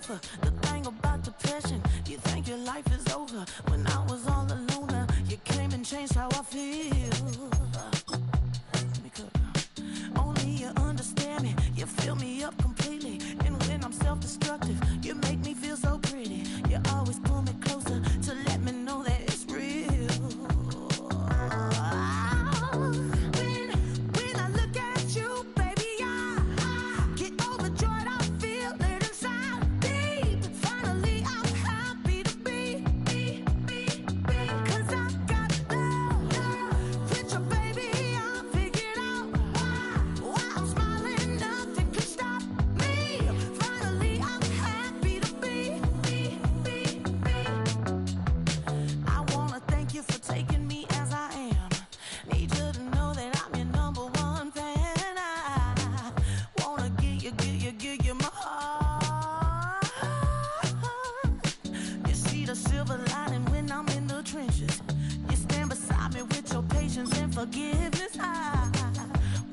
sofa. The thing about depression, you think your life is over. When I was all alone, you came and changed how I feel. Let me cook. Only you understand me, you fill me up completely. And when I'm self-destructive, you make me feel so pretty. You always pull me closer to let me know that it's real. When I look at you, baby, I get overjoyed. I feel it inside deep. Finally, I'm happy to be. 'Cause I got love with your baby. I figured out why I'm smiling. Nothing can stop me. Finally, I'm happy to be. I wanna thank you for taking me as I am. Need you to know that I'm your number one fan. I wanna give you my heart. You see the silver lining when I'm in the trenches. You stand beside me with your patience and forgiveness. I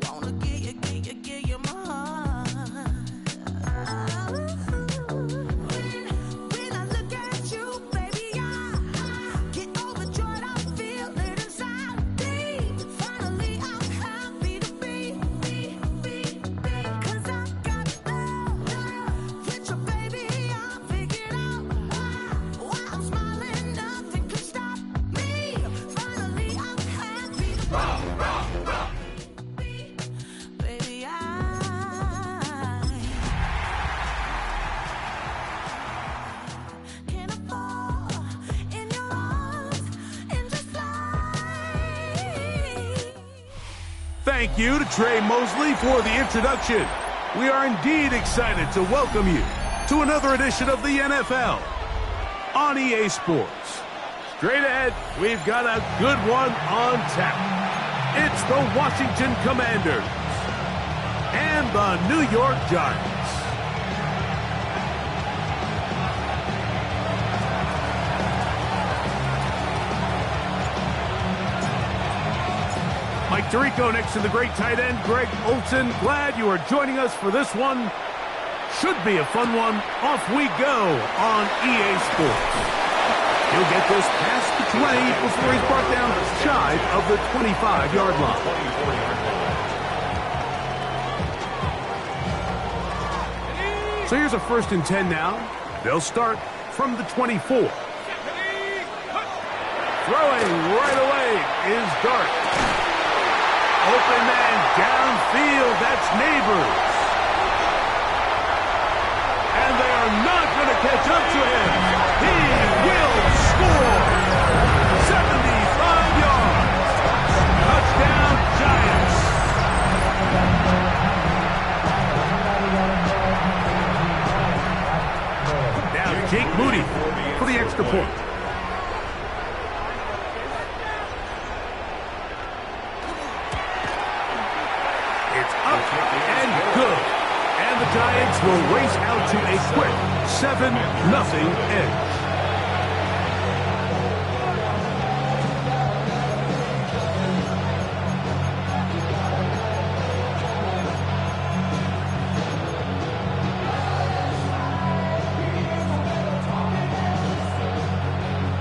wanna give you my heart. When I look at you, baby, I get overjoyed. I feel it inside deep. Finally, I'm happy to be. 'Cause I got love with your baby. I figured out why I'm smiling. Nothing can stop me. Finally, I'm happy to be. Baby, I can I fall in your arms and just fly? Thank you to Trey Mosley for the introduction. We are indeed excited to welcome you to another edition of the NFL on EA Sports. Straight ahead, we've got a good one on tap. It's the Washington Commanders and the New York Giants. Mike Tirico next to the great tight end, Greg Olson. Glad you are joining us for this one. Should be a fun one. Off we go on EA Sports. He'll get this past the 20 before he's brought down shy of the 25-yard line. So here's a 1st and 10 now. They'll start from the 24. Throwing right away is Dart. Open man downfield, that's Neighbors. And they are not going to catch up to him. He will score. 75 yards. Touchdown, Giants. Now Jake Moody for the extra point. And good. And the Giants will race out to a quick 7-0 edge.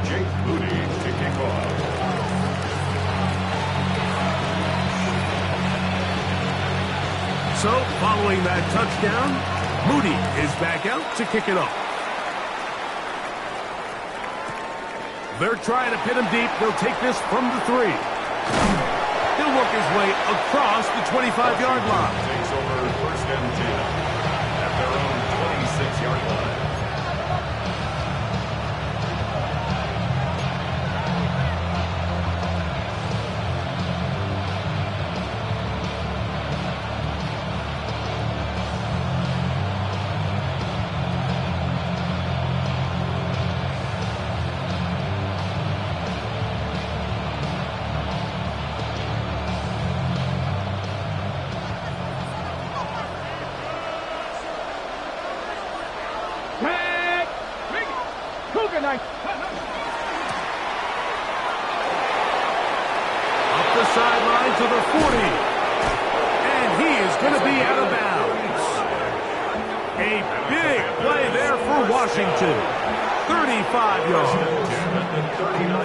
Jake Moody to kick off. So, following that touchdown, Moody is back out to kick it off. They're trying to pin him deep. They'll take this from the 3. He'll work his way across the 25-yard line. Takes over 1st and 10 at their own 26-yard line. Up the sideline to the 40. And he is going to be out of bounds. A big play there there for Washington. 35 yards.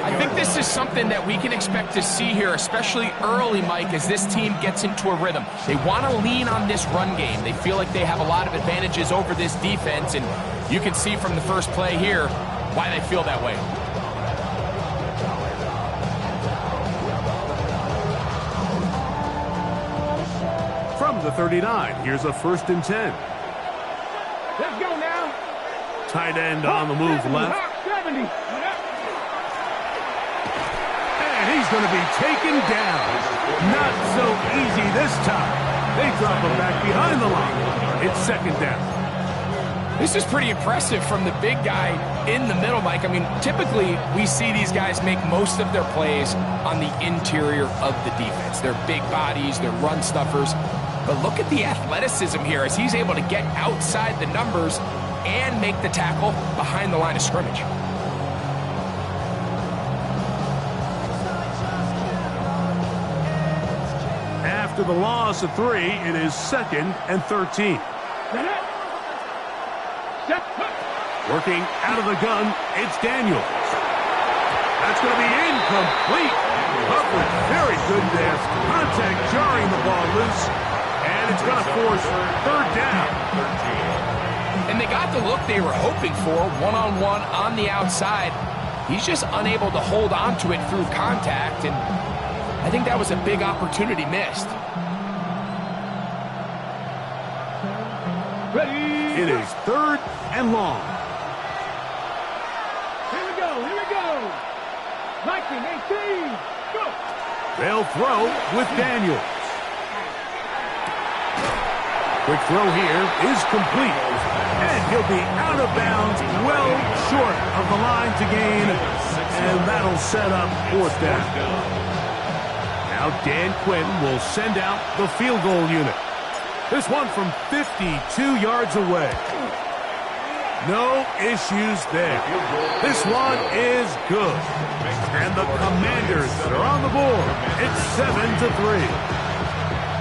I think this is something that we can expect to see here, especially early, Mike, as this team gets into a rhythm. They want to lean on this run game. They feel like they have a lot of advantages over this defense, and you can see from the first play here why they feel that way. From the 39, here's a 1st and 10. Let's go now. Tight end on the move left. 70. And he's going to be taken down. Not so easy this time. They drop him back behind the line. It's 2nd down. This is pretty impressive from the big guy in the middle, Mike. I mean, typically we see these guys make most of their plays on the interior of the defense. They're big bodies, they're run stuffers. But look at the athleticism here as he's able to get outside the numbers and make the tackle behind the line of scrimmage. After the loss of 3, it is 2nd and 13. Working out of the gun, it's Daniels. That's going to be incomplete. Coverage very good there. Contact jarring the ball loose. And it's going to force 3rd down. And they got the look they were hoping for, one-on-one on the outside. He's just unable to hold on to it through contact, and I think that was a big opportunity missed. It is 3rd and long. Here we go. 19, 18, go. They'll throw with Daniels. Quick throw here is complete. And he'll be out of bounds, well short of the line to gain. And that'll set up 4th down. Now Dan Quinn will send out the field goal unit. This one from 52 yards away. No issues there. This one is good. And the Commanders are on the board. It's 7-3.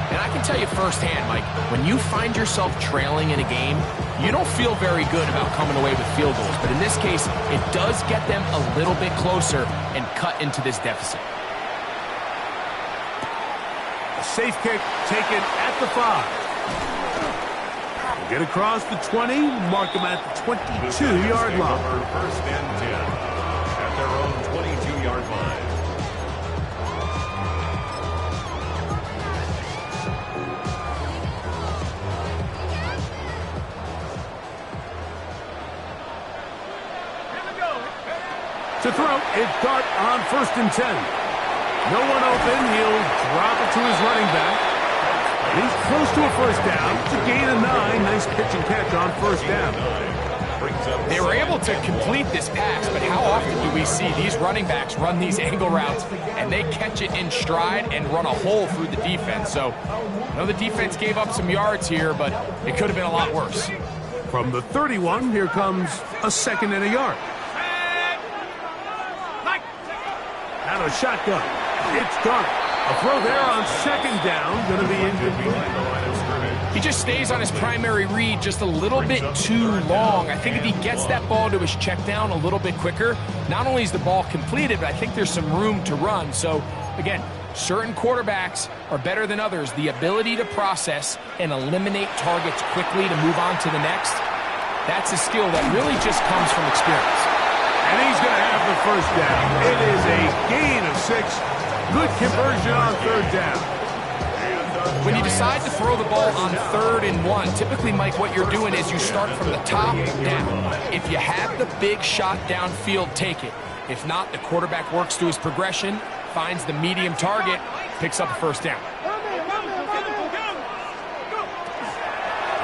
And I can tell you firsthand, Mike, when you find yourself trailing in a game, you don't feel very good about coming away with field goals. But in this case, it does get them a little bit closer and cut into this deficit. A safe kick taken at the 5. Get across the 20, mark them at the 22-yard line. 1st and 10 at their own 22-yard line. To throw, it's Dart on 1st and 10. No one open, he'll drop it to his running back. He's close to a 1st down. To gain a 9. Nice pitch and catch on 1st down. They were able to complete this pass, but how often do we see these running backs run these angle routes and they catch it in stride and run a hole through the defense? So I know the defense gave up some yards here, but it could have been a lot worse. From the 31, here comes a 2nd and a yard. Out of shotgun. It's Dart. A throw there on 2nd down. Going to be incomplete. He just stays on his primary read just a little bit too long. I think if he gets that ball to his check down a little bit quicker, not only is the ball completed, but I think there's some room to run. So, again, certain quarterbacks are better than others. The ability to process and eliminate targets quickly to move on to the next, that's a skill that really just comes from experience. And he's going to have the 1st down. It is a gain of 6. Good conversion on 3rd down. When you decide to throw the ball on 3rd and 1, typically, Mike, what you're doing is you start from the top down. If you have the big shot downfield, take it. If not, the quarterback works through his progression, finds the medium target, picks up a 1st down.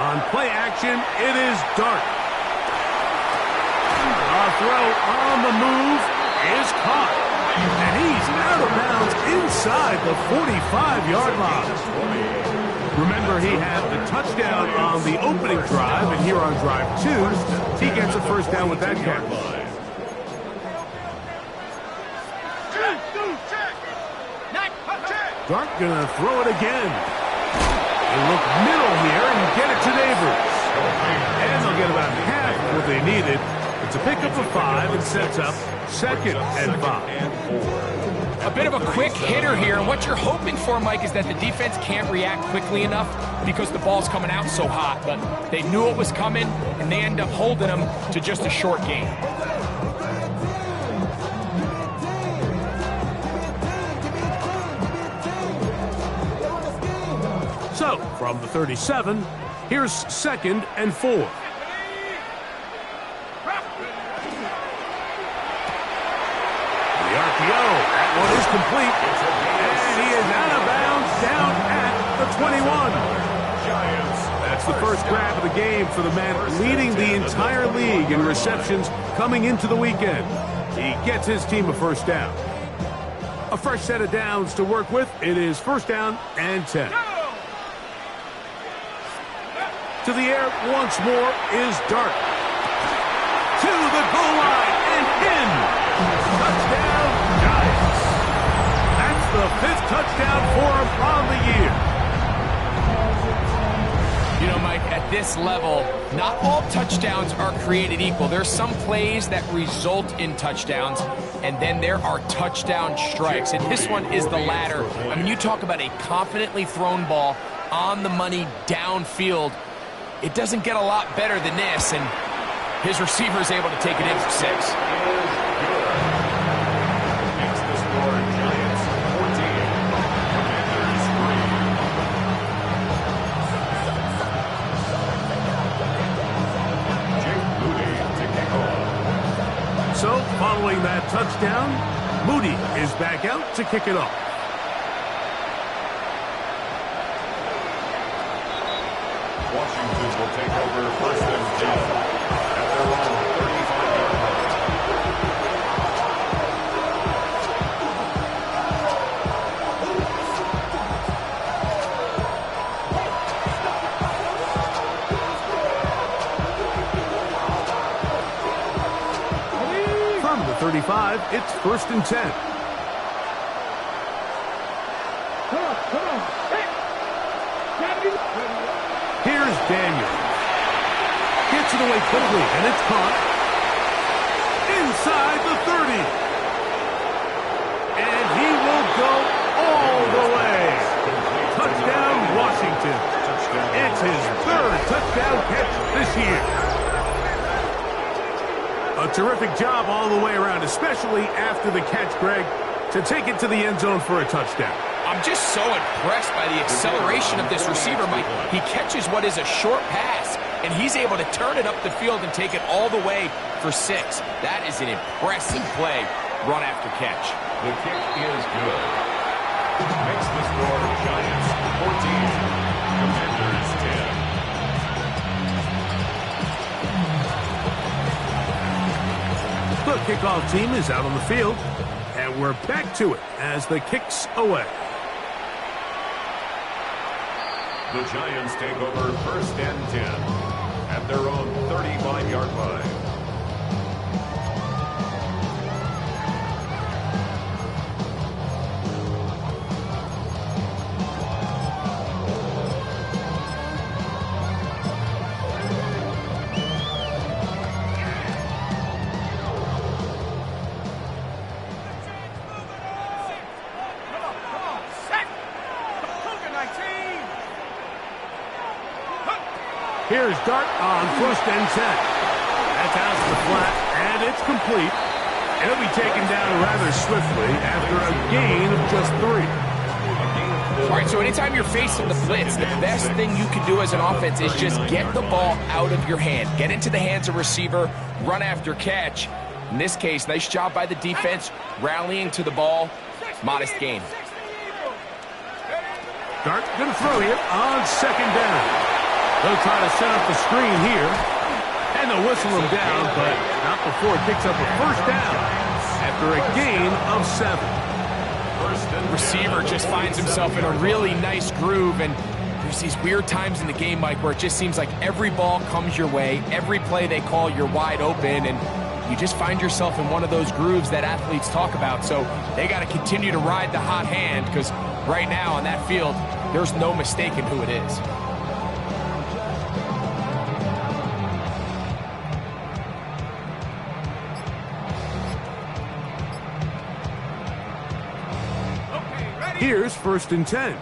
On play action, it is Dart. A throw on the move is caught. And he's out of bounds inside the 45-yard line. Remember, he had the touchdown on the opening drive, and here on drive 2, he gets a 1st down with that catch. Dart gonna throw it again. They look middle here and get it to Neighbors. And they'll get about half what they needed. It's a pickup of 5 and sets up 2nd and 5. A bit of a quick hitter here, and what you're hoping for, Mike, is that the defense can't react quickly enough because the ball's coming out so hot. But they knew it was coming, and they end up holding them to just a short gain. So, from the 37, here's 2nd and 4. That one is complete, and he is out of bounds down at the 21. That's the first grab of the game for the man leading the entire league in receptions coming into the weekend. He gets his team a first down. A fresh set of downs to work with. It is 1st down and 10. To the air once more is Dart. To the goal line and in. Touchdown, Giants. That's the 5th touchdown for him on the year. You know, Mike, at this level, not all touchdowns are created equal. There's some plays that result in touchdowns, and then there are touchdown strikes. And this one is the latter. I mean, you talk about a confidently thrown ball on the money downfield. It doesn't get a lot better than this, and his receiver is able to take it in for 6. So, following that touchdown, Moody is back out to kick it off. Washington will take over 1st and 10 at their own 35-yard line. From the 35, it's 1st and 10. Come on. Hey. Here's Daniel. Gets it away quickly, and it's caught inside the 30. And he will go all the way. Touchdown, Washington. It's his 3rd touchdown catch this year. A terrific job all the way around, especially after the catch, Greg, to take it to the end zone for a touchdown. I'm just so impressed by the acceleration of this receiver, Mike. He catches what is a short pass, and he's able to turn it up the field and take it all the way for 6. That is an impressive play, run after catch. The kick is good. Makes the score Giants 14, Commanders 10. The kickoff team is out on the field, and we're back to it as the kick's away. The Giants take over 1st and 10 at their own 35-yard line. Here's Dart on 1st and 10. That's out to the flat, and it's complete. And it'll be taken down rather swiftly after a gain of just 3. All right, so anytime you're facing the blitz, the best thing you can do as an offense is just get the ball out of your hand. Get into the hands of receiver, run after catch. In this case, nice job by the defense, rallying to the ball. Modest gain. Dart going to throw here on 2nd down. They'll try to set up the screen here, and they'll whistle him down, but not before it picks up a 1st down after a gain of 7. Receiver just finds himself in a really nice groove, and there's these weird times in the game, Mike, where it just seems like every ball comes your way, every play they call, you're wide open, and you just find yourself in one of those grooves that athletes talk about. So they got to continue to ride the hot hand, because right now on that field, there's no mistaking who it is. Here's 1st and 10.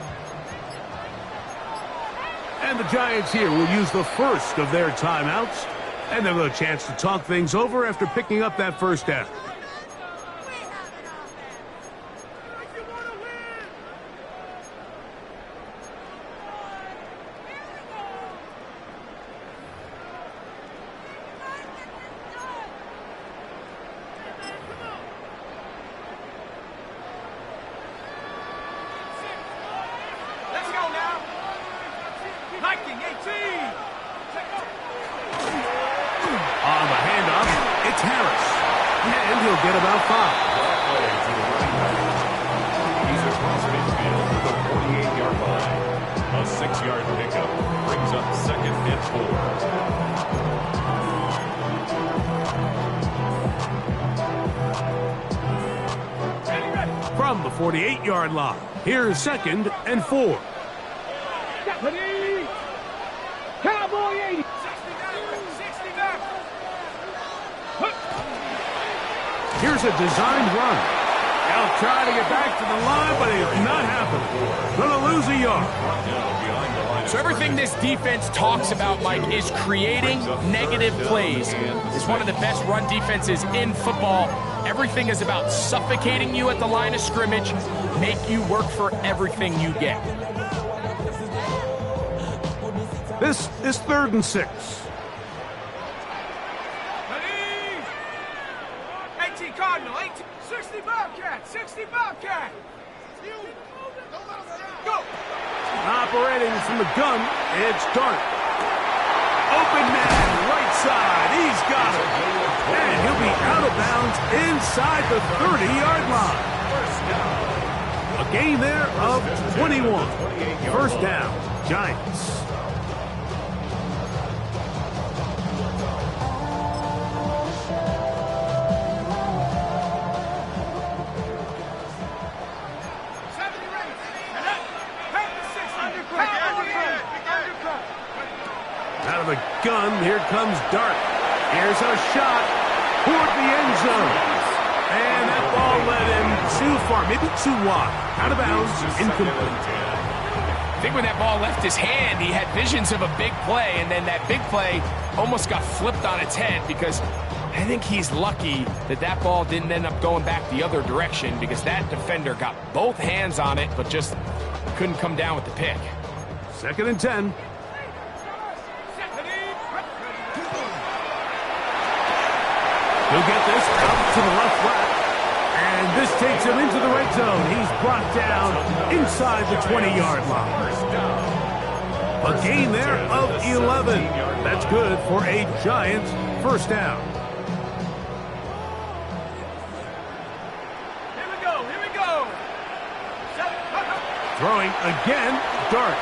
And the Giants here will use the first of their timeouts. And they'll have a chance to talk things over after picking up that first down. On the handoff, it's Harris. And he'll get about 5. He's across midfield to the 48-yard line. A 6-yard pickup brings up 2nd and 4. From the 48-yard line, here's 2nd and 4. Deputy! Cowboy 80! Here's a designed run. They'll try to get back to the line, but it's not happening. Gonna lose a yard. So everything this defense talks about, Mike, is creating negative plays. It's one of the best run defenses in football. Everything is about suffocating you at the line of scrimmage, make you work for everything you get. This is 3rd and 6. 18 Cardinal, 60 Bobcat, 60 Bobcat. Go! Operating from the gun, it's Dart. Open man, right side, he's got it. And he'll be out of bounds inside the 30-yard line. A gain there of 21. 1st down, Giants. Out of the gun, here comes Dart. Here's a shot toward the end zone. And that ball led him too far, maybe too wide. Out of bounds, incomplete. I think when that ball left his hand, he had visions of a big play, and then that big play almost got flipped on its head because I think he's lucky that that ball didn't end up going back the other direction because that defender got both hands on it but just couldn't come down with the pick. 2nd and 10. He'll get this out to the left flat. And this takes him into the red zone. He's brought down inside the 20-yard line. A gain there of 11. That's good for a Giants 1st down. Here we go, here we go. Throwing again, Dart.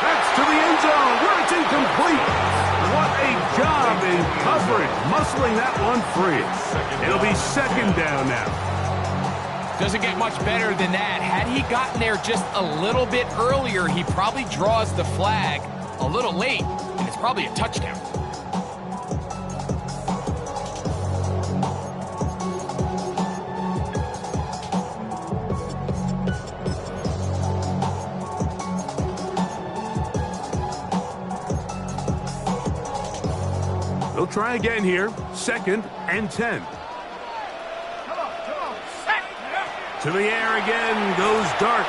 That's to the end zone where it's incomplete. What a job in coverage, muscling that one free. It'll be 2nd down now. Doesn't get much better than that. Had he gotten there just a little bit earlier, he probably draws the flag a little late, and it's probably a touchdown. They'll try again here. 2nd and 10. Come on, set. To the air again goes Dart.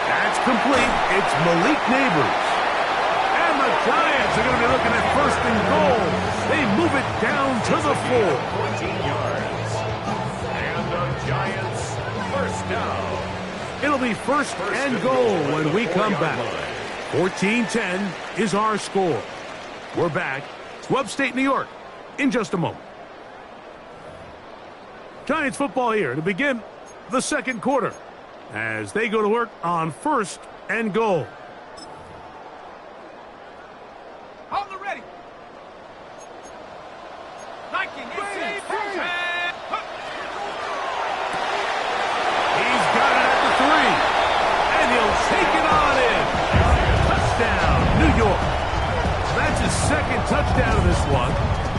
That's complete. It's Malik Neighbors. And the Giants are going to be looking at 1st and goal. They move it down to the 4. 14 yards. And the Giants 1st down. It'll be 1st and goal when we come back. 14-10 is our score. We're back to upstate New York in just a moment. Giants football here to begin the 2nd quarter as they go to work on 1st and goal. Hold the ready. Liking, He's got it at the 3, and he'll take it on in. Touchdown, New York. That's his 2nd touchdown of this one,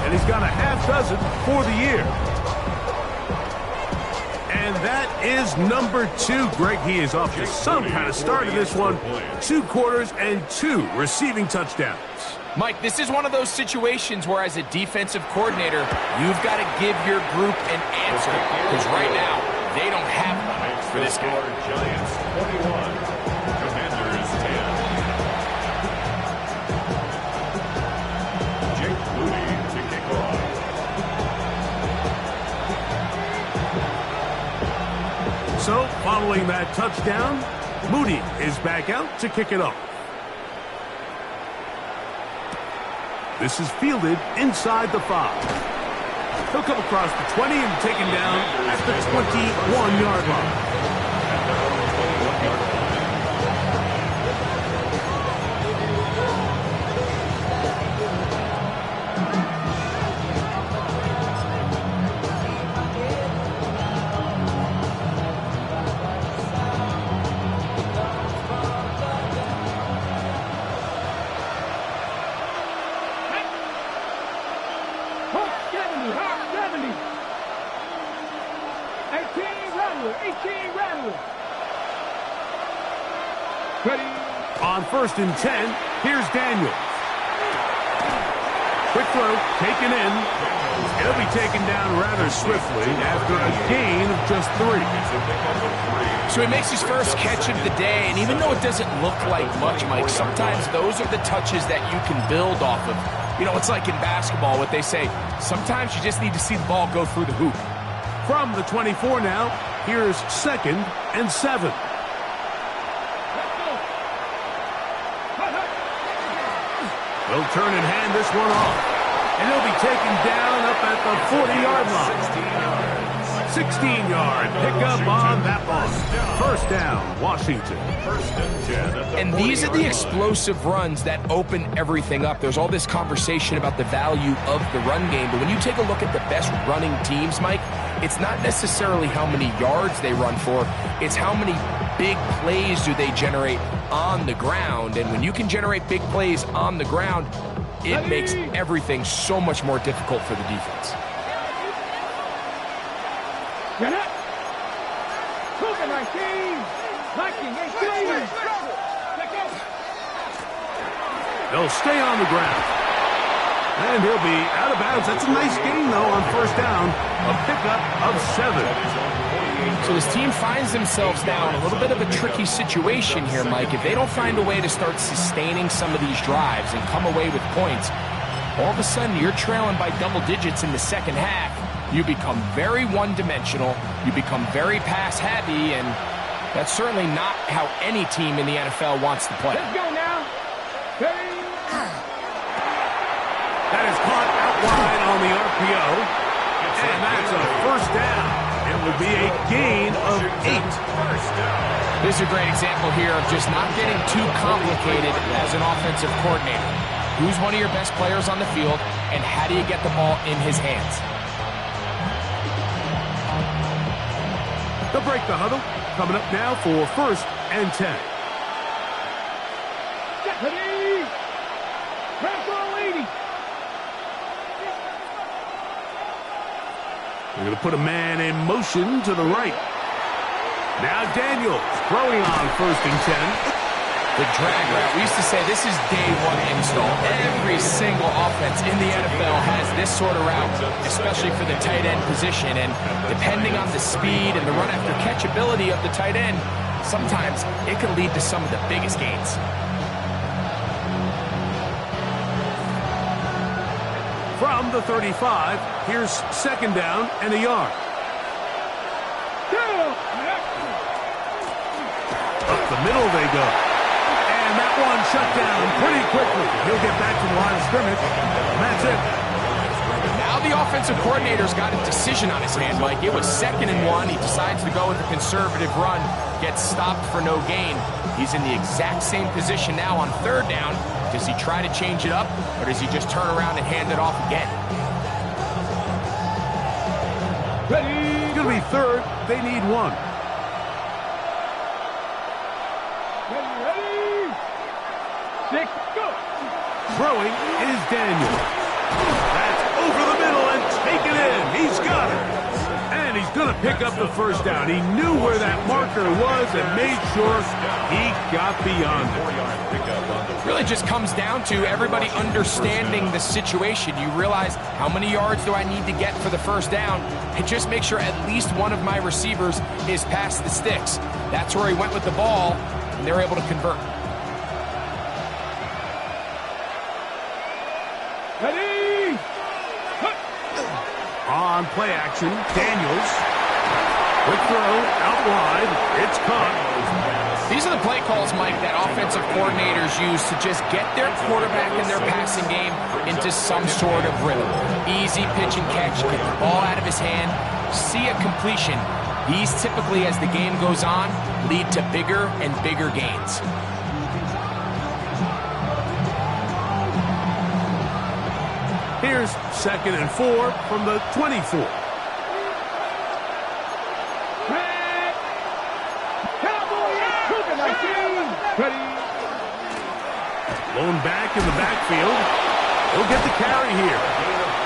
and he's got a half dozen for the year. And that is number 2. Greg, he is off to some kind of start in this one. 2 quarters and 2 receiving touchdowns. Mike, this is one of those situations where as a defensive coordinator, you've got to give your group an answer. Because right now, they don't have one for this guy. Giants 21, Commanders 10. Jake Moody to kick off. So, following that touchdown, Moody is back out to kick it off. This is fielded inside the 5. He'll come across the 20 and taken down at the 21-yard line. On 1st and 10, here's Daniels. Quick throw, taken in. It'll be taken down rather swiftly after a gain of just 3. So he makes his first catch of the day, and even though it doesn't look like much, Mike, sometimes those are the touches that you can build off of. You know, it's like in basketball, what they say, sometimes you just need to see the ball go through the hoop. From the 24 now, here's 2nd and 7. They'll turn and hand this one off. And he'll be taken down up at the 40-yard line. 16-yard pickup on that one. 1st down, Washington. 1st and 10. And these are the explosive runs that open everything up. There's all this conversation about the value of the run game, but when you take a look at the best running teams, Mike, it's not necessarily how many yards they run for, it's how many big plays do they generate on the ground. And when you can generate big plays on the ground, it makes everything so much more difficult for the defense. They'll stay on the ground. And he'll be out of bounds. That's a nice gain, though, on 1st down. A pickup of 7. So this team finds themselves now in a little bit of a tricky situation here, Mike. If they don't find a way to start sustaining some of these drives and come away with points, all of a sudden you're trailing by double digits in the 2nd half. You become very one-dimensional. You become very pass-heavy, and that's certainly not how any team in the NFL wants to play. Let's go now. That is caught out wide on the RPO. And that's a 1st down. It would be a gain of 8. This is a great example here of just not getting too complicated as an offensive coordinator. Who's one of your best players on the field, and how do you get the ball in his hands? They'll break the huddle. Coming up now for 1st and 10. They're going to put a man in motion to the right. Now Daniels throwing on 1st and 10. The drag route. We used to say this is day 1 install. Every single offense in the NFL has this sort of route, especially for the tight end position. And depending on the speed and the run after catch ability of the tight end, sometimes it can lead to some of the biggest gains. From the 35, here's 2nd down and a yard. Up the middle they go. And that one shut down pretty quickly. He'll get back to the line of scrimmage. And that's it. Now the offensive coordinator's got a decision on his hand, Mike. It was 2nd and 1. He decides to go with a conservative run, gets stopped for no gain. He's in the exact same position now on 3rd down. Does he try to change it up, or does he just turn around and hand it off again? It's going to be 3rd. They need 1. Throwing is Daniels. That's over the middle and taken in. He's got it. And he's going to pick up the first down. He knew where that marker was and made sure he got beyond it. Really just comes down to everybody understanding the situation. You realize, how many yards do I need to get for the first down? And just make sure at least one of my receivers is past the sticks. That's where he went with the ball, and they're able to convert. Ready? On play action, Daniels. Quick throw, out wide. It's caught. These are the play calls, Mike, that offensive coordinators use to just get their quarterback and their passing game into some sort of rhythm. Easy pitch and catch, get the ball out of his hand, see a completion. These typically, as the game goes on, lead to bigger and bigger gains. Here's 2nd and 4 from the 24. Blown back in the backfield. He'll get the carry here.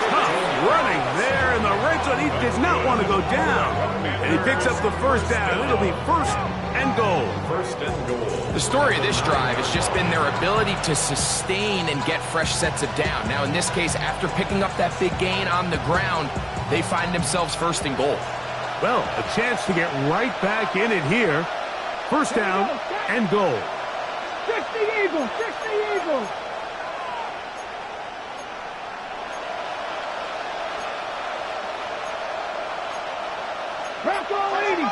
Tough running there in the red zone. He did not want to go down. And he picks up the first down. It'll be 1st and goal. 1st and goal. The story of this drive has just been their ability to sustain and get fresh sets of down. Now, in this case, after picking up that big gain on the ground, they find themselves 1st and goal. Well, a chance to get right back in it here. 1st down and goal. 60 Eagles! 60 Eagles! Bronco 80!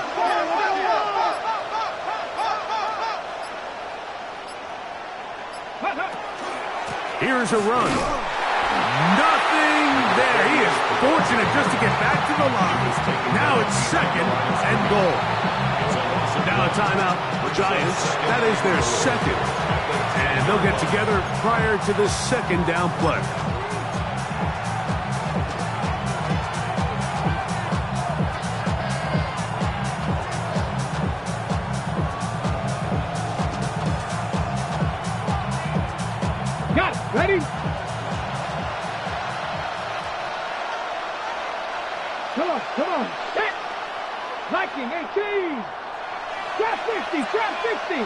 Here's a run. Nothing there. He is fortunate just to get back to the line. Now it's 2nd and goal. Now a timeout. Giants. That is their 2nd. And they'll get together prior to the 2nd down play. Got it. Ready? Come on. Set. Viking 18. Trap 60. Trap 60.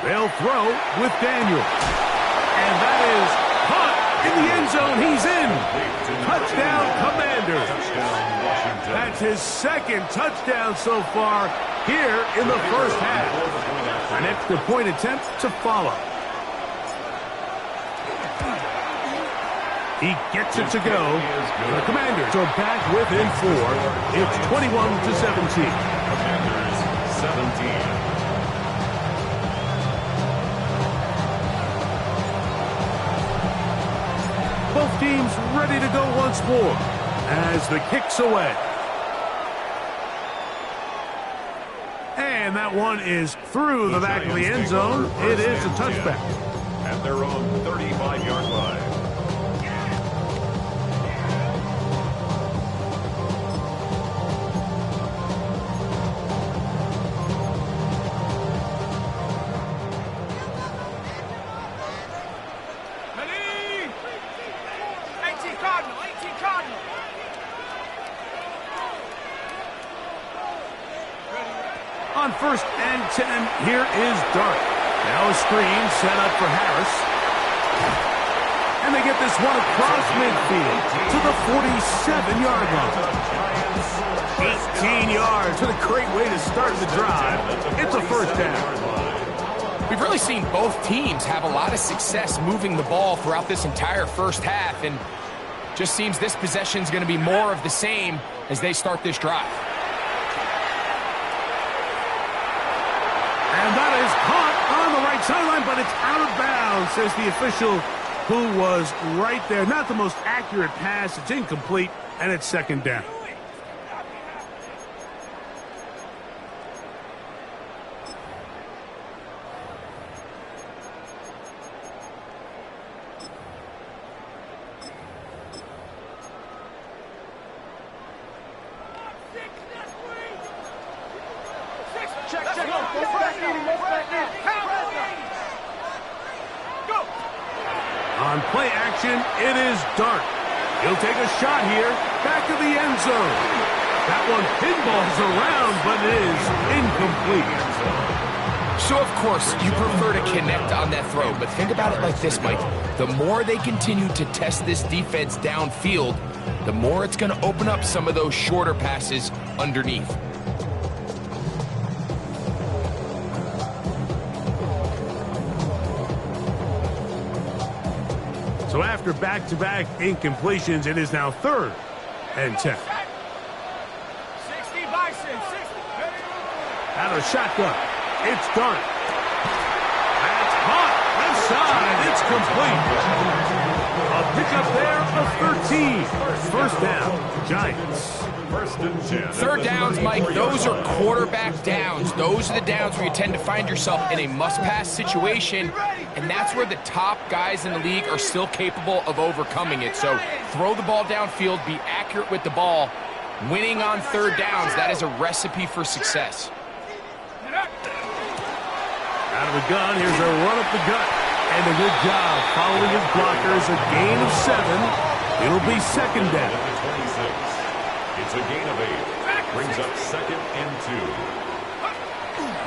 They'll throw with Daniel. And that is caught in the end zone. He's in. Touchdown, Commanders. That's his 2nd touchdown so far here in the first half. An extra point attempt to follow. He gets it to go. The Commanders are back within 4. It's 21-17. Commanders 17. Both teams ready to go once more as the kick's away. And that one is through the back of the end zone. It is a touchback. At their own 35-yard line. On 1st and 10, here is Dart. Now a screen set up for Harris. And they get this one across midfield to the 47-yard line. 18 yards. What a great way to start the drive. It's a 1st down. We've really seen both teams have a lot of success moving the ball throughout this entire first half, and just seems this possession is going to be more of the same as they start this drive. And that is caught on the right sideline, but it's out of bounds, says the official who was right there. Not the most accurate pass. It's incomplete, and it's 2nd down. On On play action, it is Dart. He'll take a shot here, back of the end zone. That one pinballs around, but it is incomplete. So, of course, you prefer to connect on that throw, but think about it like this, Mike. The more they continue to test this defense downfield, the more it's going to open up some of those shorter passes underneath. So after back-to-back incompletions, it is now 3rd and 10. 60 Bison, 60. Out of shotgun, it's Dart. That's caught, left side, it's complete. A pickup there of 13. First down, Giants. 1st and 10. Third downs, Mike, those are quarterback downs. Those are the downs where you tend to find yourself in a must-pass situation, and that's where the top guys in the league are still capable of overcoming it. So throw the ball downfield, be accurate with the ball. Winning on third downs, that is a recipe for success. Out of the gun, here's a run up the gut. And a good job following his blockers. A gain of 7. It'll be 2nd down. It's a gain of 8. Brings up 2nd and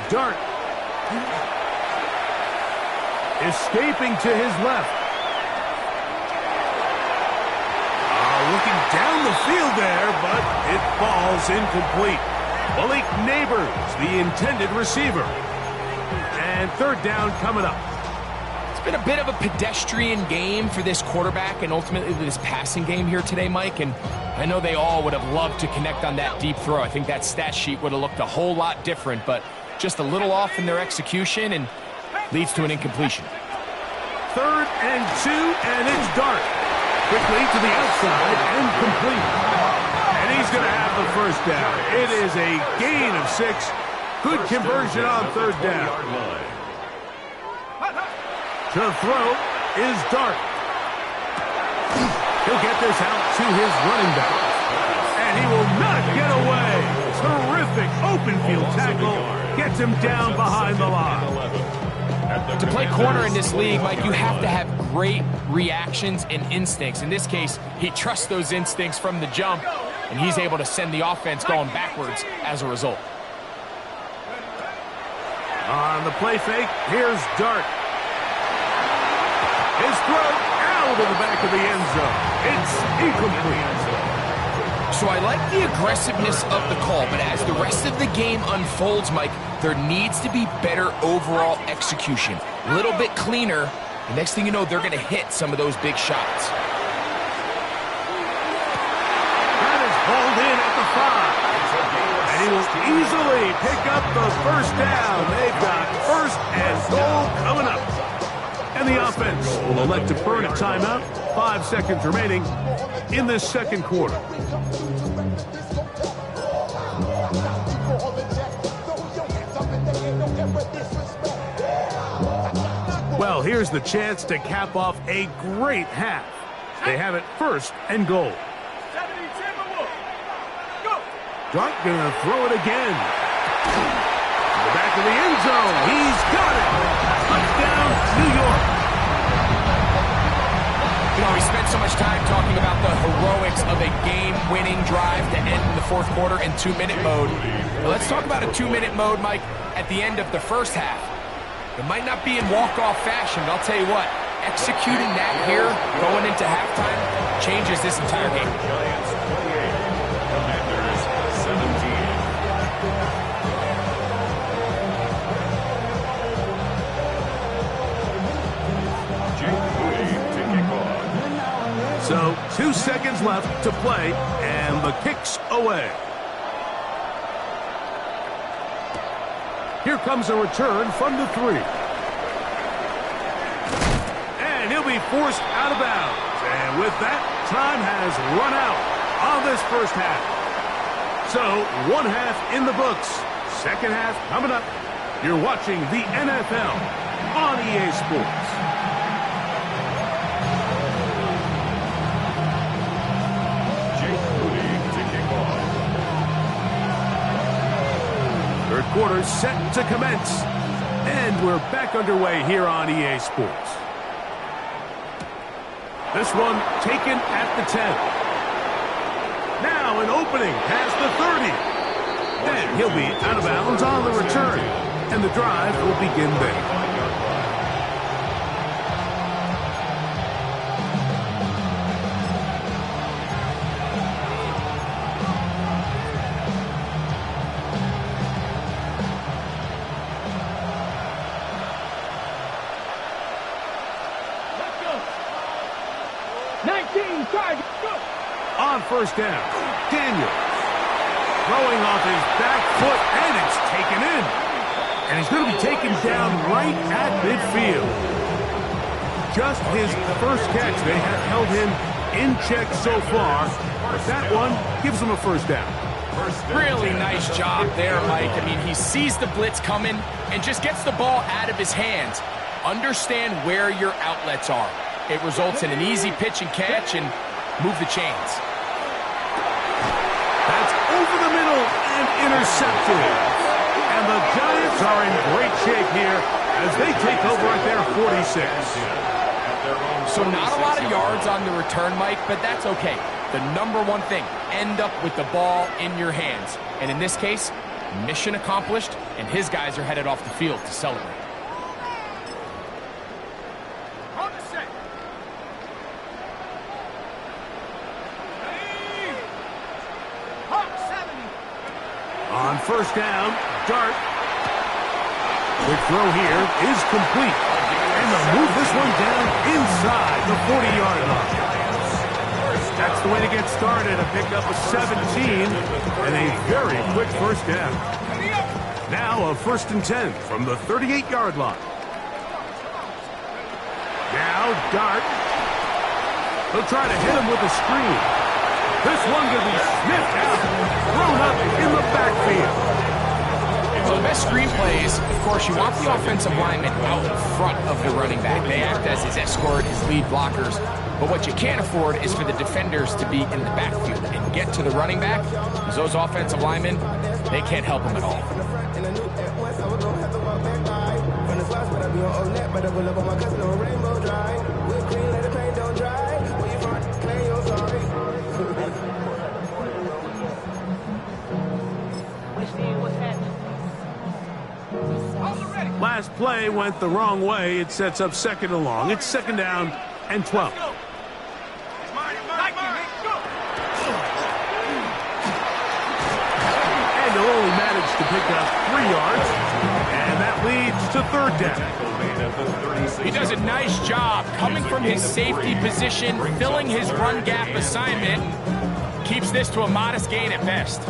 2. Dart. Escaping to his left. Looking down the field there, but it falls incomplete. Malik Neighbors, the intended receiver. And 3rd down coming up. It's been a bit of a pedestrian game for this quarterback and ultimately this passing game here today, Mike. And I know they all would have loved to connect on that deep throw. I think that stat sheet would have looked a whole lot different, but just a little off in their execution and leads to an incompletion. 3rd and 2, and it's Dart. Quickly to the outside and complete. And he's going to have the first down. It is a gain of 6. Good conversion on 3rd down. To throw is Dart. He'll get this out to his running back. And he will not get away. Terrific open field tackle. Gets him down behind the line. To play corner in this league, Mike, you have to have great reactions and instincts. In this case, he trusts those instincts from the jump, and he's able to send the offense going backwards as a result. On the play fake, here's Dart. His throw out of the back of the end zone. It's incomplete. So I like the aggressiveness of the call, but as the rest of the game unfolds, Mike, there needs to be better overall execution. A little bit cleaner. The next thing you know, they're going to hit some of those big shots. That is hauled in at the 5. And he will easily pick up the first down. They've got 1st and goal coming up. And the offense will elect to burn a timeout. 5 seconds remaining in this 2nd quarter. Well, here's the chance to cap off a great half. They have it 1st and goal. Dart gonna throw it again. To the back of the end zone. He's got it. Touchdown, New York. You know, we spent so much time talking about the heroics of a game-winning drive to end in the 4th quarter in 2-minute mode. Well, let's talk about a 2-minute mode, Mike, at the end of the first half. It might not be in walk-off fashion, but I'll tell you what, executing that here, going into halftime, changes this entire game. Giants 28, Commanders 17. So 2 seconds left to play, and the kick's away. Here comes a return from the 3. And he'll be forced out of bounds. And with that, time has run out on this first half. So 1 half in the books. 2nd half coming up. You're watching the NFL on EA Sports. Third quarter set to commence. And we're back underway here on EA Sports. This one taken at the 10. Now an opening past the 30. Then he'll be out of bounds on the return, and the drive will begin there. On first down, Daniels throwing off his back foot, and it's taken in. And he's going to be taken down right at midfield. Just his first catch. They have held him in check so far, but that one gives him a first down. Really nice job there, Mike. I mean, he sees the blitz coming and just gets the ball out of his hands. Understand where your outlets are. It results in an easy pitch and catch and move the chains. That's over the middle and intercepted. And the Giants are in great shape here as they take over at their 46. So not a lot of yards on the return, Mike, but that's okay. The number one thing, end up with the ball in your hands. And in this case, mission accomplished, and his guys are headed off the field to celebrate. On first down, Dart. Quick throw here is complete. And they'll move this one down inside the 40-yard line. That's the way to get started. A pickup of 17 and a very quick first down. Now a 1st and 10 from the 38-yard line. Now Dart. They'll try to hit him with a screen. This one going to be sniffed out, thrown up in the backfield. So the best screen plays, of course, you want the offensive lineman out in front of the running back. They act as his escort, his lead blockers. But what you can't afford is for the defenders to be in the backfield and get to the running back, because those offensive linemen, they can't help him at all. Last play went the wrong way. It sets up 2nd and long. It's 2nd down and 12. And they'll only manage to pick up 3 yards. And that leads to 3rd down. He does a nice job coming from his safety position, filling his run gap assignment. Keeps this to a modest gain at best.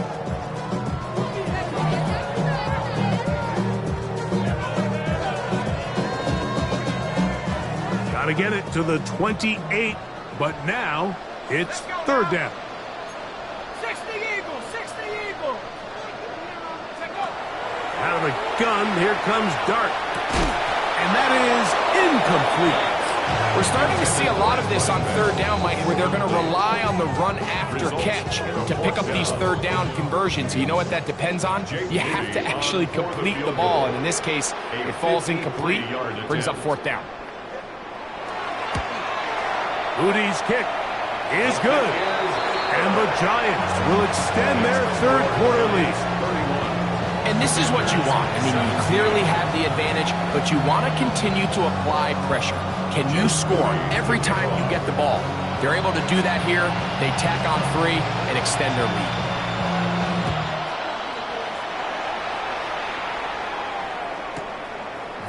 To get it to the 28, but now it's 3rd down. 60 Eagle, 60 Eagle. Out of the gun, here comes Dart. And that is incomplete. We're starting to see a lot of this on 3rd down, Mike, where they're going to rely on the run after catch to pick up these 3rd down conversions. You know what that depends on? You have to actually complete the ball, and in this case, it falls incomplete, brings up 4th down. Udi's kick is good. And the Giants will extend their 3rd quarter lead. And this is what you want. I mean, you clearly have the advantage, but you want to continue to apply pressure. Can you score every time you get the ball? They're able to do that here. They tack on 3 and extend their lead.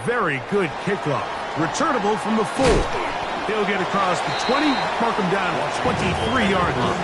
Very good kickoff. Returnable from the 4. He'll get across the 20, mark him down at 23-yard line.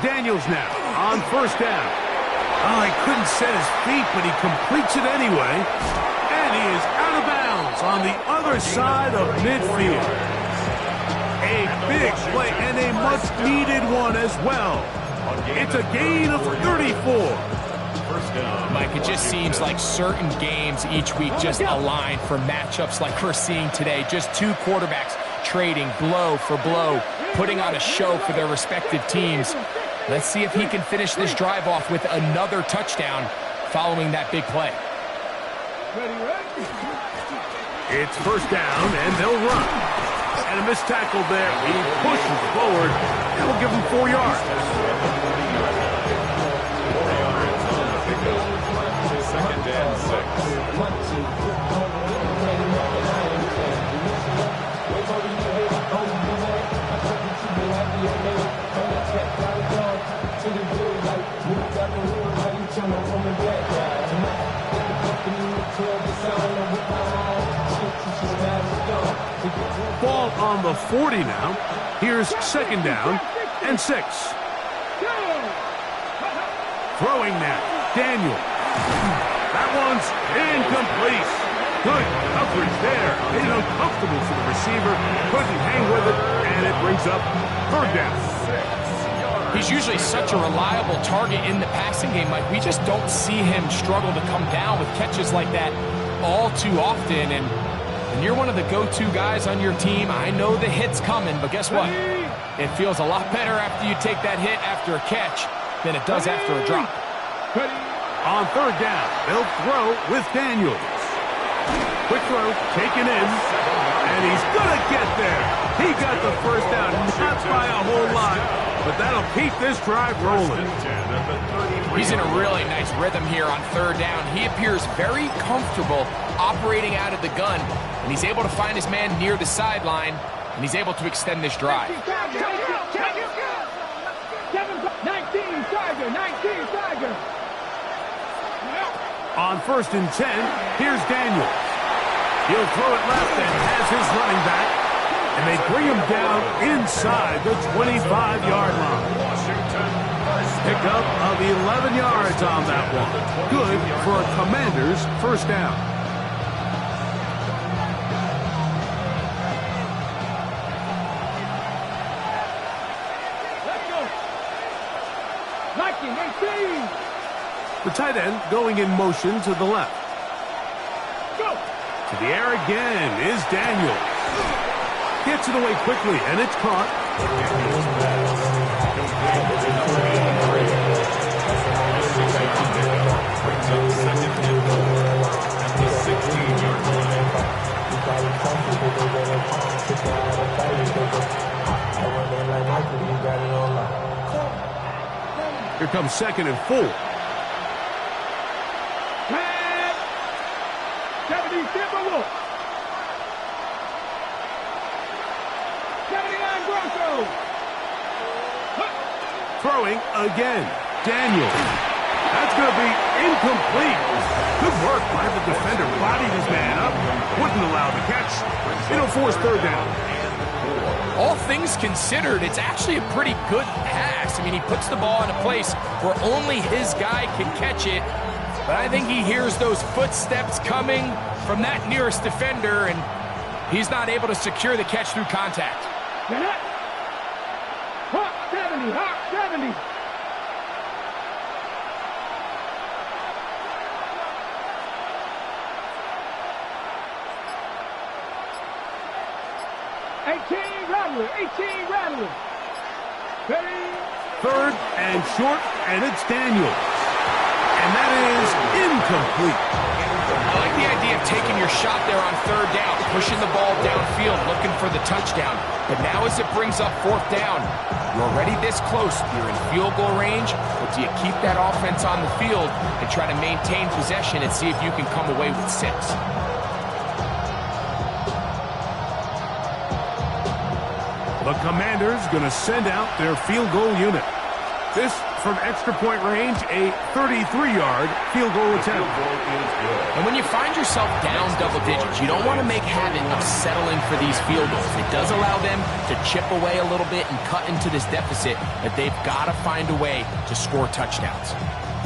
Daniels now on 1st down. Oh, he couldn't set his feet, but he completes it anyway. And And he is out of bounds on the other side of midfield. A big play and a much-needed one as well. It's a gain of 34. Mike, it just seems like certain games each week just align for matchups like we're seeing today. Just two quarterbacks trading blow for blow, putting on a show for their respective teams. Let's see if he can finish this drive off with another touchdown following that big play. It's first down, and they'll run. And a missed tackle there. He pushes forward. That'll give him 4 yards. Second and 6. Ball on the 40 now. Here's second down and 6. Throwing now. Daniel. That one's incomplete. Good coverage there. Made it uncomfortable for the receiver. Couldn't hang with it, and it brings up third down. He's usually such a reliable target in the passing game, Mike. We just don't see him struggle to come down with catches like that all too often. And you're one of the go-to guys on your team. I know the hit's coming, but guess what? It feels a lot better after you take that hit after a catch than it does after a drop. On third down, they'll throw with Daniels. Quick throw, taken in, and he's going to get there. He got the first down, not by a whole lot, but that'll keep this drive rolling. He's in a really nice rhythm here on third down. He appears very comfortable operating out of the gun, and he's able to find his man near the sideline, and he's able to extend this drive. 19 Tiger. On first and 10, here's Daniels. He'll throw it left and has his running back. And they bring him down inside the 25-yard line. Pickup of 11 yards on that one. Good for a Commanders first down. Let's go. 19, 18. The tight end going in motion to the left. Go. To the air again is Daniels. Gets it away quickly, and it's caught. Here comes second and 4. 70 Timberwolves. 79 Broncos. Throwing again. Daniels. That's going to be incomplete. Good work by the defender. Bodied his man up. Wouldn't allow the catch. It'll force third down. All things considered, it's actually a pretty good pass. I mean, he puts the ball in a place where only his guy can catch it. But I think he hears those footsteps coming from that nearest defender, and he's not able to secure the catch through contact. Hawk 70, Hawk 70. Rattler, 18 Rattler. Third and short, and it's Daniels. And that is incomplete. I like the idea of taking your shot there on third down, pushing the ball downfield, looking for the touchdown. But now as it brings up fourth down, you're already this close. You're in field goal range, but do you keep that offense on the field and try to maintain possession and see if you can come away with 6? The Commanders going to send out their field goal unit. This from extra point range, a 33-yard field goal attempt. And when you find yourself down double digits, you don't want to make habit of settling for these field goals. It does allow them to chip away a little bit and cut into this deficit, but they've got to find a way to score touchdowns.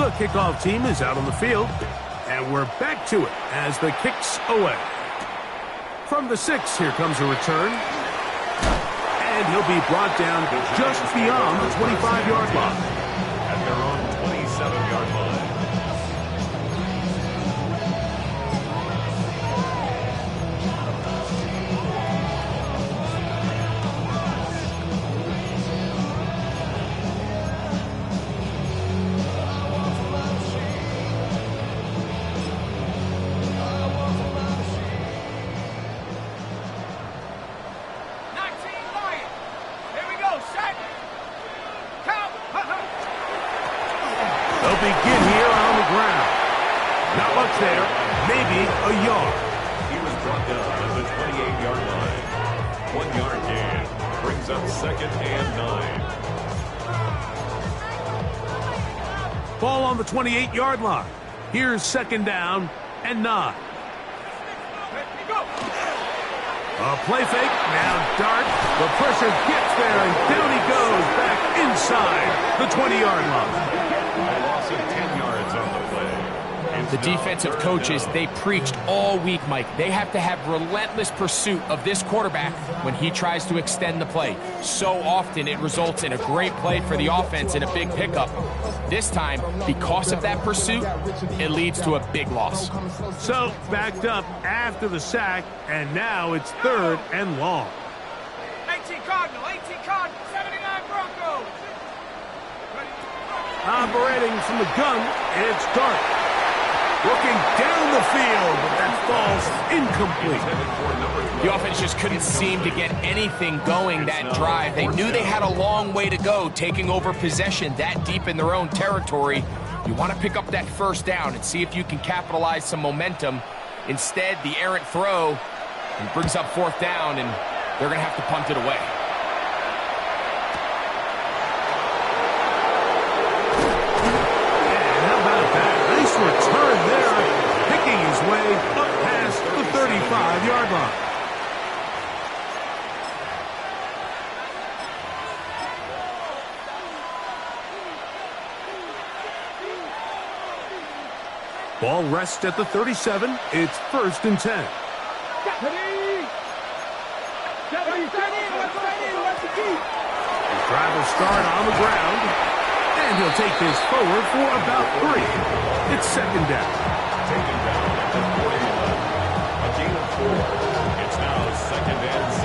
The kickoff team is out on the field. And we're back to it as the kick's away. From the 6, here comes a return. And he'll be brought down just beyond the 25-yard line. At their own 27-yard line. They'll begin here on the ground. Not much there, maybe a yard. He was brought down at the 28-yard line. 1 yard gain brings up 2nd and 9. Ball on the 28-yard line. Here's 2nd down and 9. A play fake, now dart. The pressure gets there, and down he goes back inside the 20-yard line. A loss of 10 yards on the play. The defensive coaches, they preached all week, Mike. They have to have relentless pursuit of this quarterback when he tries to extend the play. So often it results in a great play for the offense and a big pickup. This time, because of that pursuit, it leads to a big loss. So, backed up after the sack, and now it's 3rd and long. 18 Cardinal, 79 Broncos. Operating from the gun, it's Dart. Looking down the field, but that ball's incomplete. The offense just couldn't seem to get anything going that drive. They knew they had a long way to go, taking over possession that deep in their own territory. You want to pick up that 1st down and see if you can capitalize some momentum. Instead, the errant throw brings up 4th down, and they're going to have to punt it away. Return there, picking his way up past the 35-yard line. Ball rests at the 37. It's 1st and 10. His drive will start on the ground. And he'll take this forward for about 3. It's 2nd down. Taken down at the 41. A gain of 4. It's now 2nd and 6.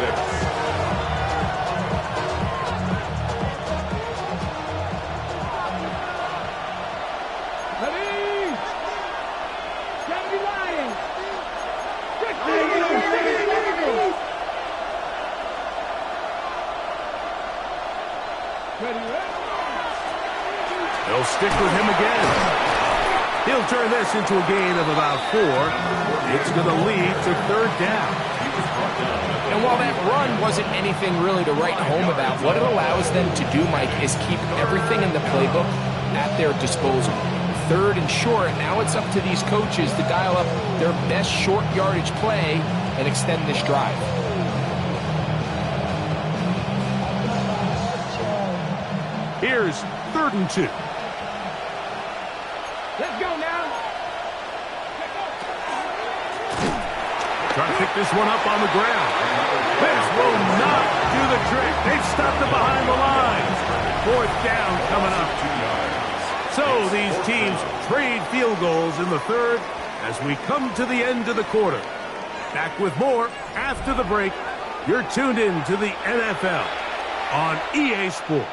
They'll stick with him again. He'll turn this into a gain of about 4. It's going to lead to 3rd down. And while that run wasn't anything really to write home about, what it allows them to do, Mike, is keep everything in the playbook at their disposal. 3rd and short, now it's up to these coaches to dial up their best short yardage play and extend this drive. Here's 3rd and 2. Let's go now. Trying to pick this one up on the ground. This will not do the trick. They've stopped it behind the lines. 4th down coming up. 2 yards. So these teams trade field goals in the 3rd as we come to the end of the quarter. Back with more after the break. You're tuned in to the NFL on EA Sports.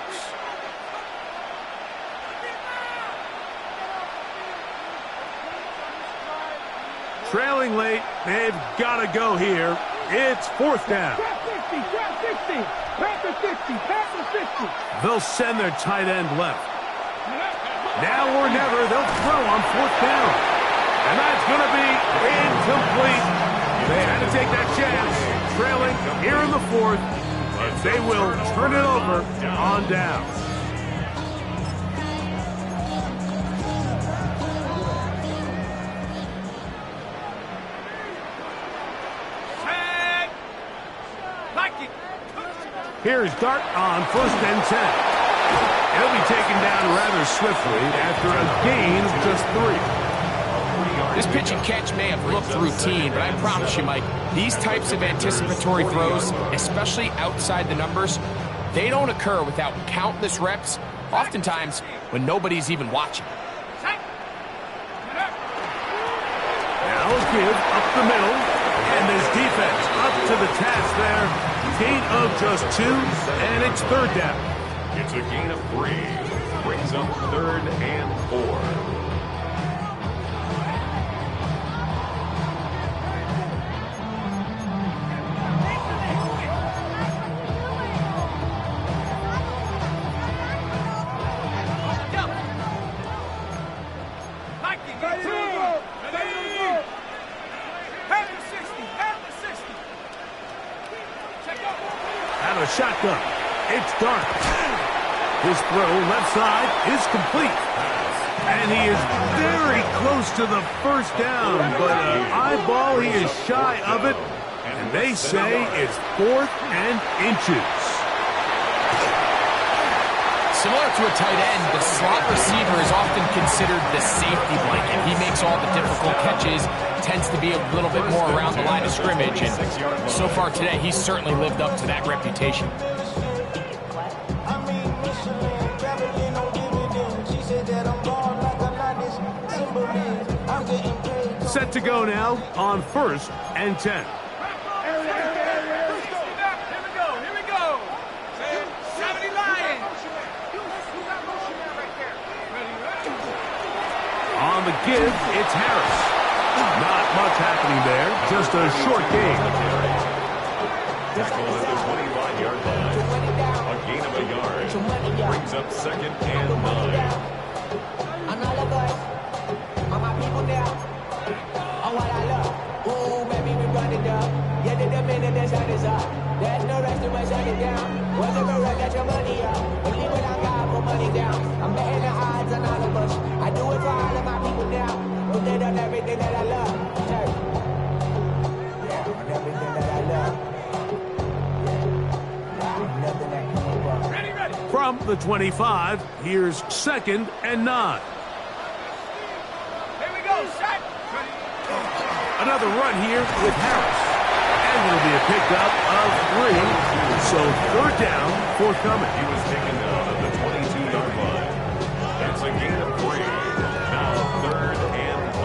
Trailing late, they've got to go here. It's 4th down. Trap 60, Panther 60. They'll send their tight end left. Now or never, they'll throw on 4th down. And that's going to be incomplete. They had to take that chance, trailing here in the 4th, but they will turn it over on down. Here's Dart on 1st and 10. He'll be taken down rather swiftly after a gain of just 3. This pitch and catch may have looked routine, but I promise you, Mike, these types of anticipatory throws, especially outside the numbers, they don't occur without countless reps, oftentimes when nobody's even watching. Now a give up the middle, and this defense up to the task there. Gain of just 2, and it's third down. It's a gain of 3. Brings up 3rd and 4. A shotgun. It's Dart. His throw left side is complete. And he is very close to the first down, but an eyeball, he is shy of it. And they say it's 4th and inches. Similar to a tight end, the slot receiver is often considered the safety blanket. He makes all the difficult catches, tends to be a little bit more around the line of scrimmage, and so far today, he's certainly lived up to that reputation. Set to go now on 1st and 10. On the give, it's Harris. Not much happening there, just a short gain. Tackle at the 25-yard line. A gain of a yard. Brings up 2nd and 9. Another voice. All my people now. Oh, what I love. Ooh, baby, we run it down. Yeah, the minute the sun is up. There's no rest to my shut it down. Whatever I got your money up. Believe it, I got put money down. I'm betting the odds on all of us. I do it for all of my people now. Who did on everything that I love. Yeah, on everything that I love. Yeah, nothing that can move up. Ready. From the 25, here's 2nd and 9. Here we go, set. Another run here with Harris. And it'll be a pickup of 3. So 3rd down forthcoming. He was taken down at the 22-yard line. That's a gain of 3. Now 3rd and 5.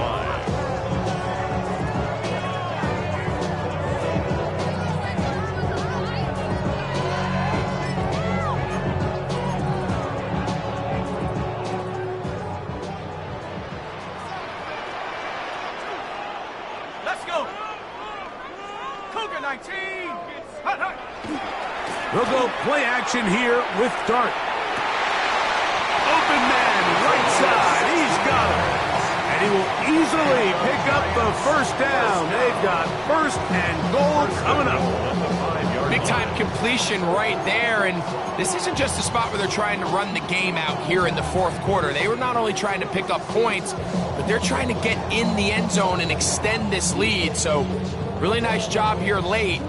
Let's go. Cougar 19. Hut, hut. They'll go play action here with Dart. Open man, right side. He's got it. And he will easily pick up the first down. They've got 1st and goal coming up. Big-time completion right there, and this isn't just a spot where they're trying to run the game out here in the 4th quarter. They were not only trying to pick up points, but they're trying to get in the end zone and extend this lead. So, really nice job here late.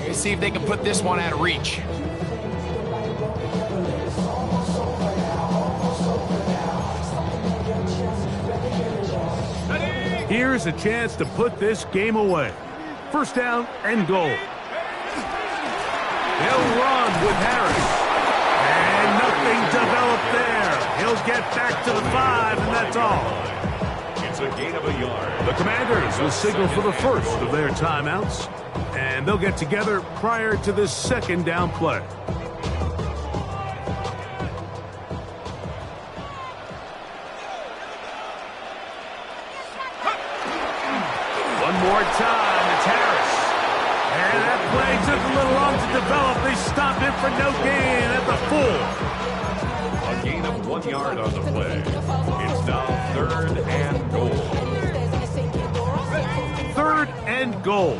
Let's see if they can put this one out of reach. Here's a chance to put this game away. 1st down and goal. They'll run with Harris. And nothing developed there. He'll get back to the 5, and that's all. It's a gain of a yard. The Commanders will signal for the first of their timeouts. And they'll get together prior to this 2nd down play. One more time, it's Harris. And that play took a little long to develop. They stopped it for no gain at the 4. A gain of 1 yard on the play. It's now 3rd and goal. 3rd and goal.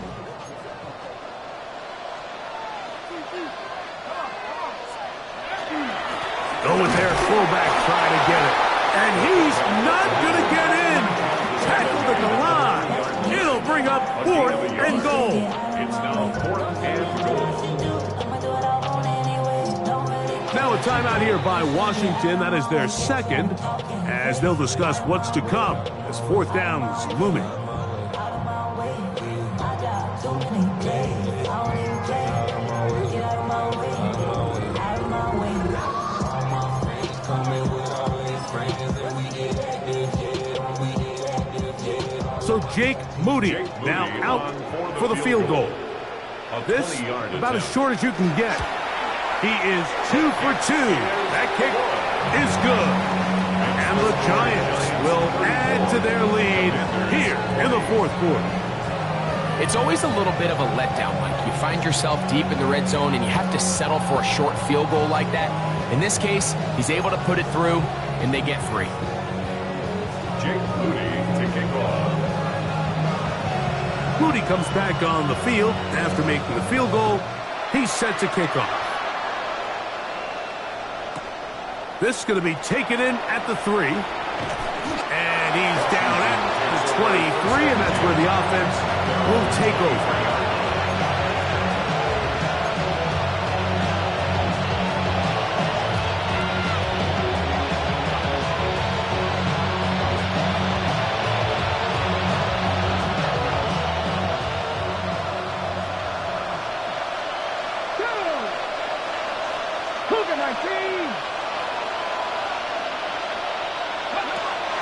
Go with their fullback trying to get it. And he's not going to get in. Tackled at the line. It'll bring up 4th and goal. It's now 4th and goal. Now a timeout here by Washington. That is their 2nd. as they'll discuss what's to come as fourth down's looming. So Jake Moody now out for the field goal. This about as short as you can get. He is 2 for 2. That kick is good. And the Giants will add to their lead here in the fourth quarter. It's always a little bit of a letdown, Mike. You find yourself deep in the red zone and you have to settle for a short field goal like that. In this case, he's able to put it through and they get free. Jake Moody to kick off. Moody comes back on the field after making the field goal. He's set to kick off. This is going to be taken in at the 3. And he's down at the 23, and that's where the offense will take over.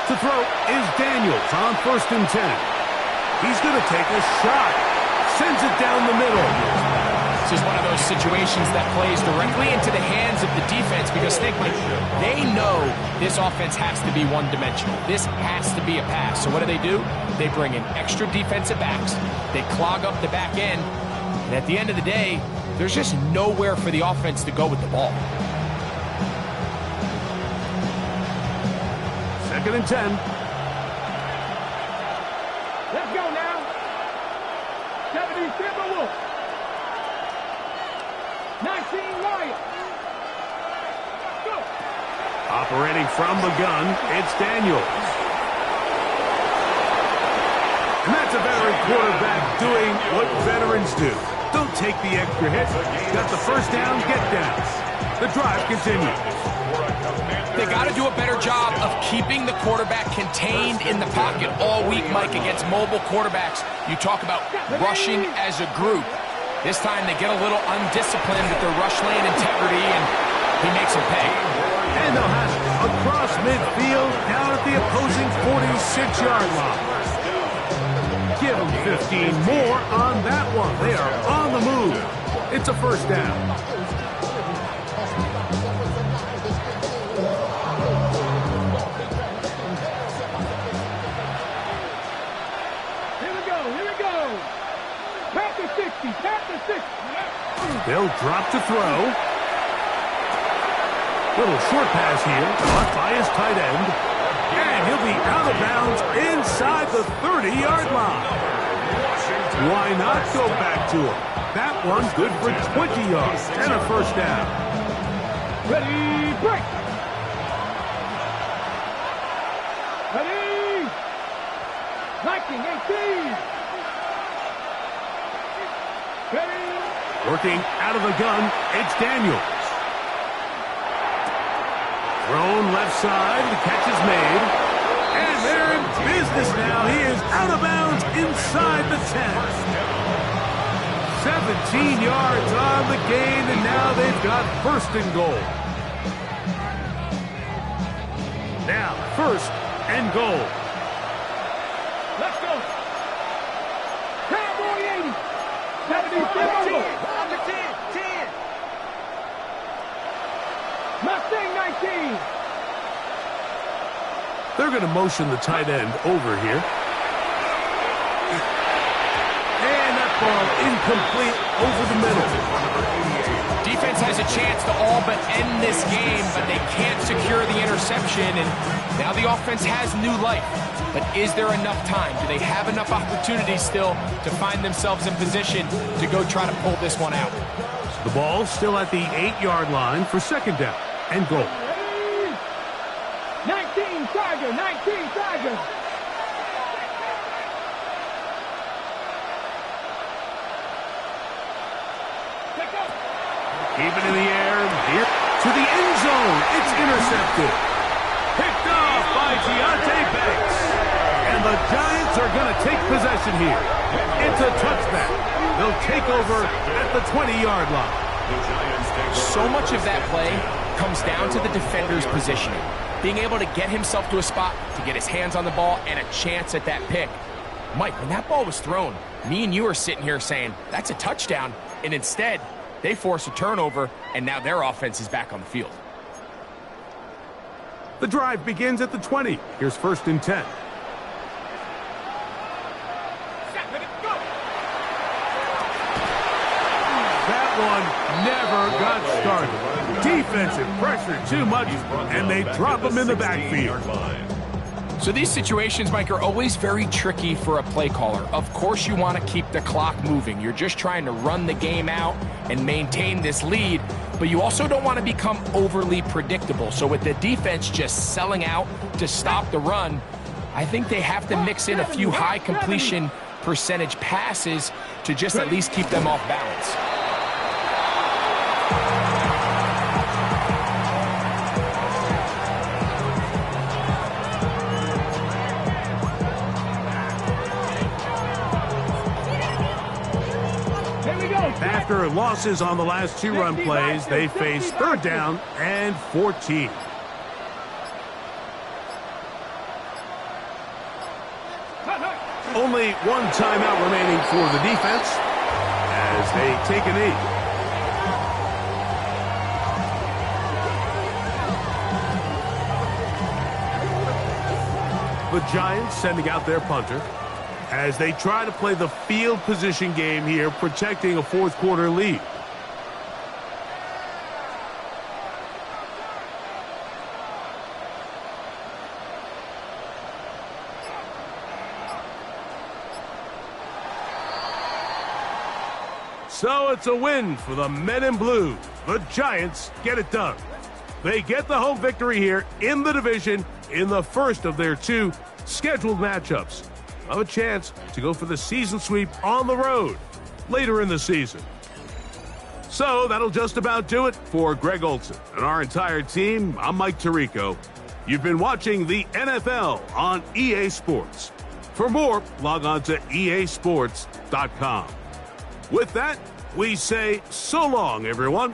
To throw is Daniels on 1st and 10. He's going to take a shot. Sends it down the middle. This is one of those situations that plays directly into the hands of the defense because think, Mike, they know this offense has to be one-dimensional. This has to be a pass. So what do? They bring in extra defensive backs. They clog up the back end. And at the end of the day, there's just nowhere for the offense to go with the ball. 2nd and 10. Let's go now. 70 Timberwolves. 19 Lions. Go. Operating from the gun, it's Daniels. And that's a veteran quarterback doing what veterans do. Don't take the extra hit. Got the first down, get down. The drive continues. They got to do a better job of keeping the quarterback contained in the pocket all week, Mike, against mobile quarterbacks. You talk about rushing as a group. This time they get a little undisciplined with their rush lane integrity, and he makes them pay. And they'll have it across midfield down at the opposing 46-yard line. Give them 15 more on that one. They are on the move. It's a first down. They'll drop to throw. Little short pass here, caught by his tight end. And he'll be out of bounds inside the 30-yard line. Why not go back to him? That one's good for 20 yards and a first down. Ready, break. Ready. 19-18. Ready. Working out of the gun, it's Daniels. Thrown left side, the catch is made. And they're in business now. He is out of bounds inside the 10. 17 yards on the gain, and now they've got 1st and goal. Now, 1st and goal. Let's go. Cowboy 80. 70 10. Mustang 19. They're going to motion the tight end over here. And that ball incomplete over the middle. Defense has a chance to all but end this game, but they can't secure the interception, and now the offense has new life. But is there enough time? Do they have enough opportunities still to find themselves in position to go try to pull this one out? The ball still at the 8-yard line for 2nd down and goal. 19 Tiger, 19 Tiger. Keep it in the air, here to the end zone. It's intercepted. Picked off by by Deonte Banks. And the Giants are going to take possession here. It's a touchback. They'll take over at the 20-yard line. So much of that play comes down to the defender's positioning. Being able to get himself to a spot, to get his hands on the ball, and a chance at that pick. Mike, when that ball was thrown, me and you are sitting here saying, that's a touchdown. And instead, they force a turnover, and now their offense is back on the field. The drive begins at the 20. Here's 1st and 10. That one never got started. Defensive pressure too much, and they drop him in the backfield. So these situations, Mike, are always very tricky for a play caller. Of course you want to keep the clock moving. You're just trying to run the game out and maintain this lead, but you also don't want to become overly predictable. So with the defense just selling out to stop the run, I think they have to mix in a few high completion percentage passes to just at least keep them off balance. After losses on the last 2 run plays, they face 3rd down and 14. Only 1 timeout remaining for the defense as they take a knee. The Giants sending out their punter as they try to play the field position game here, protecting a 4th quarter lead. So it's a win for the Men in Blue. The Giants get it done. They get the home victory here in the division in the first of their 2 scheduled matchups. Have a chance to go for the season sweep on the road later in the season. So that'll just about do it for Greg Olson and our entire team. I'm Mike Tirico. You've been watching the NFL on EA Sports. For more, log on to easports.com. With that, we say so long, everyone.